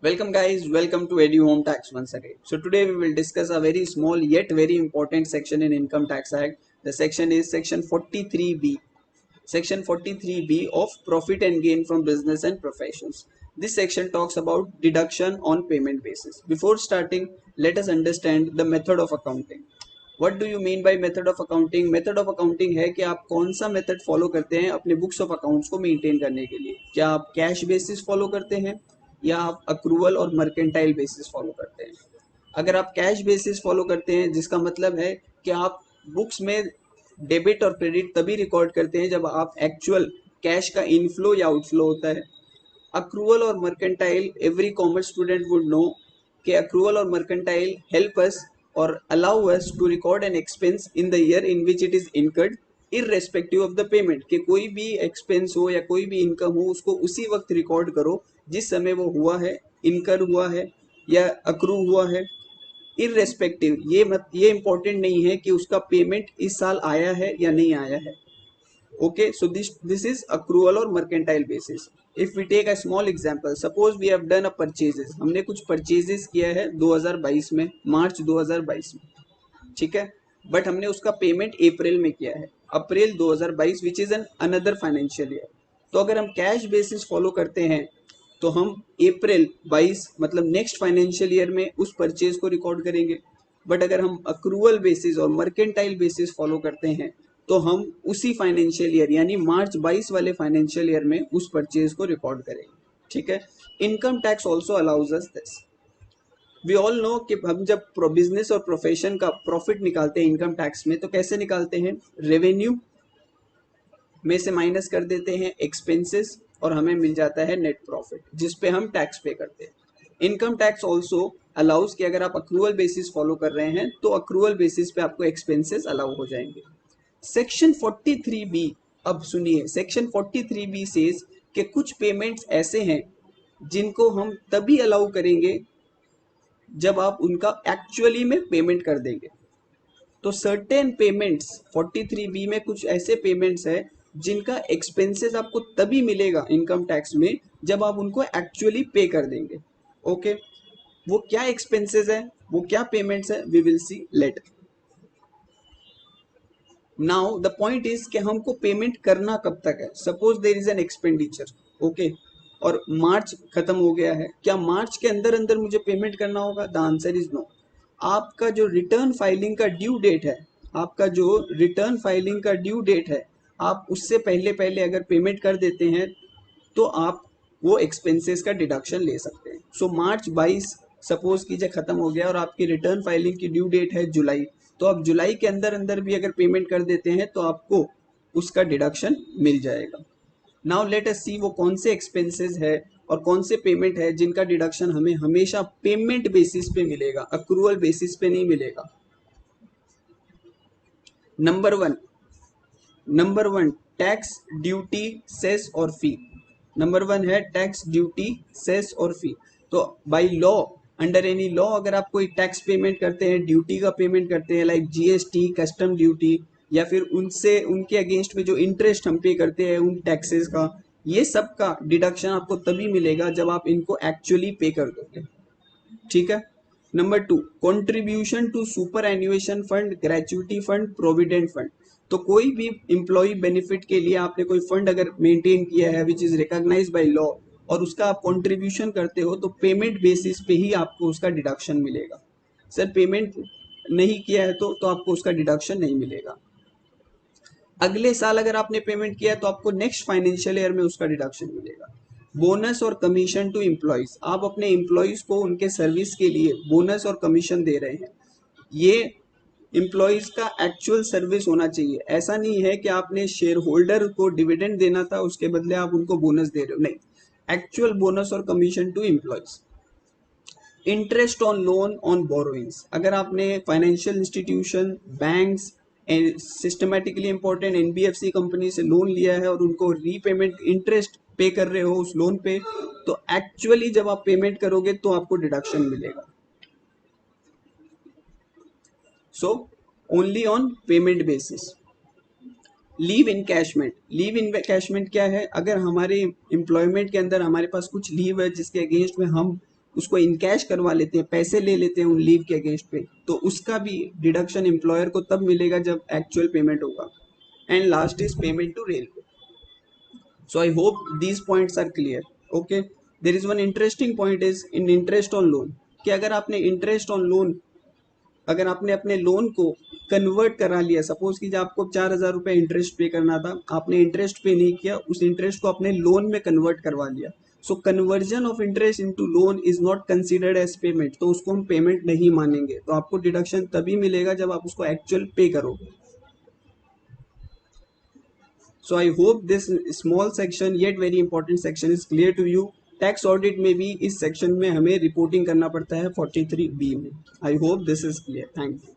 Welcome guys, welcome to Edu Home Tax once again. So today we will discuss a very small yet very important section in Income Tax Act. The section is section 43B. Section 43B of Profit and Gain from Business and Professions. This section talks about deduction on payment basis. Before starting, let us understand the method of accounting. What do you mean by method of accounting? Method of accounting है कि आप कौन सा method follow करते हैं अपने books of accounts को maintain करने के लिए. क्या आप कैश बेसिस फॉलो करते हैं या आप अक्रूवल और मर्केंटाइल बेसिस फॉलो करते हैं. अगर आप कैश बेसिस फॉलो करते हैं जिसका मतलब है कि आप बुक्स में डेबिट और क्रेडिट तभी रिकॉर्ड करते हैं जब आप एक्चुअल कैश का इनफ्लो या आउटफ्लो होता है. अक्रूवल और mercantile, every commerce student would know कि अक्रूवल और मर्केंटाइल हेल्प अस और allow us to record an expense in the year in which it is incurred irrespective of the payment. कि कोई भी एक्सपेंस हो या कोई भी इनकम हो उसको उसी वक्त रिकॉर्ड करो जिस समय वो हुआ है, इनकर हुआ है या अक्रू हुआ है. इररेस्पेक्टिव, ये इंपॉर्टेंट नहीं है कि उसका पेमेंट इस साल आया है या नहीं आया है. Okay, so this is accrual और mercantile basis. If we take a small example, suppose we have done a purchases. हमने कुछ purchases किया है 2022 में, मार्च 2022 में, ठीक है. बट हमने उसका पेमेंट अप्रैल में किया है, अप्रैल 2022 which is an another financial year. तो अगर हम कैश बेसिस फॉलो करते हैं तो हम अप्रैल 22 मतलब नेक्स्ट फाइनेंशियल ईयर में उस परचेज को रिकॉर्ड करेंगे. बट अगर हम अक्रूवल बेसिस और मर्केंटाइल बेसिस फॉलो करते हैं तो हम उसी फाइनेंशियल ईयर यानी मार्च 22 वाले फाइनेंशियल ईयर में उस परचेज को रिकॉर्ड करेंगे. ठीक है. Income tax also allows us this. We all know कि हम जब बिजनेस और प्रोफेशन का प्रॉफिट निकालते हैं इनकम टैक्स में तो कैसे निकालते हैं, रेवेन्यू में से माइनस कर देते हैं एक्सपेंसेस और हमें मिल जाता है नेट प्रॉफिट जिस पे हम टैक्स पे करते हैं. इनकम टैक्स ऑल्सो अलाउज कि अगर आप अक्रूवल बेसिस फॉलो कर रहे हैं तो अक्रूवल बेसिस पे आपको एक्सपेंसेस अलाउ हो जाएंगे. सेक्शन 43B, अब सुनिए, सेक्शन 43B सेज कि कुछ पेमेंट्स ऐसे हैं जिनको हम तभी अलाउ करेंगे जब आप उनका एक्चुअली में पेमेंट कर देंगे. तो सर्टेन पेमेंट्स 43B में कुछ ऐसे पेमेंट्स है जिनका एक्सपेंसेस आपको तभी मिलेगा इनकम टैक्स में जब आप उनको एक्चुअली पे कर देंगे. ओके, वो क्या एक्सपेंसेस है, वो क्या पेमेंट्स है, we will see later. Now the point is कि हमको पेमेंट करना कब तक है. Suppose there is an expenditure, okay, और मार्च खत्म हो गया है. क्या मार्च के अंदर अंदर मुझे पेमेंट करना होगा? The answer is no. आपका जो रिटर्न फाइलिंग का ड्यू डेट है, आपका जो रिटर्न फाइलिंग का ड्यू डेट है, आप उससे पहले पहले अगर पेमेंट कर देते हैं तो आप वो एक्सपेंसेस का डिडक्शन ले सकते हैं. सो मार्च 22 सपोज कीजिए खत्म हो गया और आपकी रिटर्न फाइलिंग की ड्यू डेट है जुलाई, तो आप जुलाई के अंदर अंदर भी अगर पेमेंट कर देते हैं तो आपको उसका डिडक्शन मिल जाएगा. नाउ लेट अस सी वो कौन से एक्सपेंसेस है और कौन से पेमेंट है जिनका डिडक्शन हमें हमेशा पेमेंट बेसिस पे मिलेगा, अक्रूवल बेसिस पे नहीं मिलेगा. Number one tax, duty, cess और फी. नंबर वन है टैक्स, ड्यूटी, सेस और फी. तो by law, under any law अगर आप कोई टैक्स पेमेंट करते हैं, ड्यूटी का पेमेंट करते हैं लाइक जीएसटी, कस्टम ड्यूटी, या फिर उनसे उनके अगेंस्ट में जो इंटरेस्ट हम पे करते हैं उन टैक्सेस का, ये सब का डिडक्शन आपको तभी मिलेगा जब आप इनको एक्चुअली पे कर दोगे. ठीक है. Number two, contribution to superannuation fund, gratuity fund, provident fund. तो कोई भी एम्प्लॉय बेनिफिट के लिए आपने कोई फंड अगर मेंटेन किया है which is recognized by law और उसका आप कंट्रीब्यूशन करते हो तो पेमेंट बेसिस पे ही आपको उसका डिडक्शन मिलेगा. सर पेमेंट नहीं किया है तो आपको उसका डिडक्शन नहीं मिलेगा. अगले साल अगर आपने पेमेंट किया तो आपको नेक्स्ट फाइनेंशियल ईयर में उसका डिडक्शन मिलेगा. बोनस और कमीशन टू एम्प्लॉयज, आप अपने एम्प्लॉयज को उनके सर्विस के लिए बोनस और कमीशन दे रहे हैं. ये एम्प्लॉयज का एक्चुअल सर्विस होना चाहिए. ऐसा नहीं है कि आपने शेयर होल्डर को डिविडेंड देना था उसके बदले आप उनको बोनस दे रहे हो, नहीं. एक्चुअल बोनस और commission to employees. Interest on loan on borrowings, अगर आपने financial institution, banks, systematically important NBFC company से लोन लिया है और उनको रीपेमेंट इंटरेस्ट पे कर रहे हो उस लोन पे, तो एक्चुअली जब आप पेमेंट करोगे तो आपको डिडक्शन मिलेगा. So only on payment basis. Leave encashment, leave encashment क्या है? अगर हमारे एम्प्लॉयमेंट के अंदर हमारे पास कुछ लीव है जिसके अगेंस्ट में हम उसको इनकैश करवा लेते हैं, पैसे ले लेते हैं उन लीव के अगेंस्ट पे, तो उसका भी डिडक्शन एम्प्लॉयर को तब मिलेगा जब एक्चुअल पेमेंट होगा। And last is payment to railway. So I hope these points are clear. Okay. There is one interesting point is in interest on loan, कि अगर आपने इंटरेस्ट ऑन लोन, अगर आपने अपने लोन को कन्वर्ट करा लिया, सपोज कि जब आपको 4,000 रुपये इंटरेस्ट पे करना था, आपने इंटरेस्ट पे नहीं किया, उस इंटरेस्ट को अपने लोन में कन्वर्ट करवा लिया, so conversion of interest into loan is not considered as payment, तो उसको हम पेमेंट नहीं मानेंगे, तो आपको डिडक्शन तभी मिलेगा जब आप उसको एक्चुअल पे करोगे। So I hope this small section yet very important section is clear to you. Tax audit में भी इस सेक्शन में हमें रिपोर्टिंग करना पड़ता है 43B में। I hope this is clear. Thank you.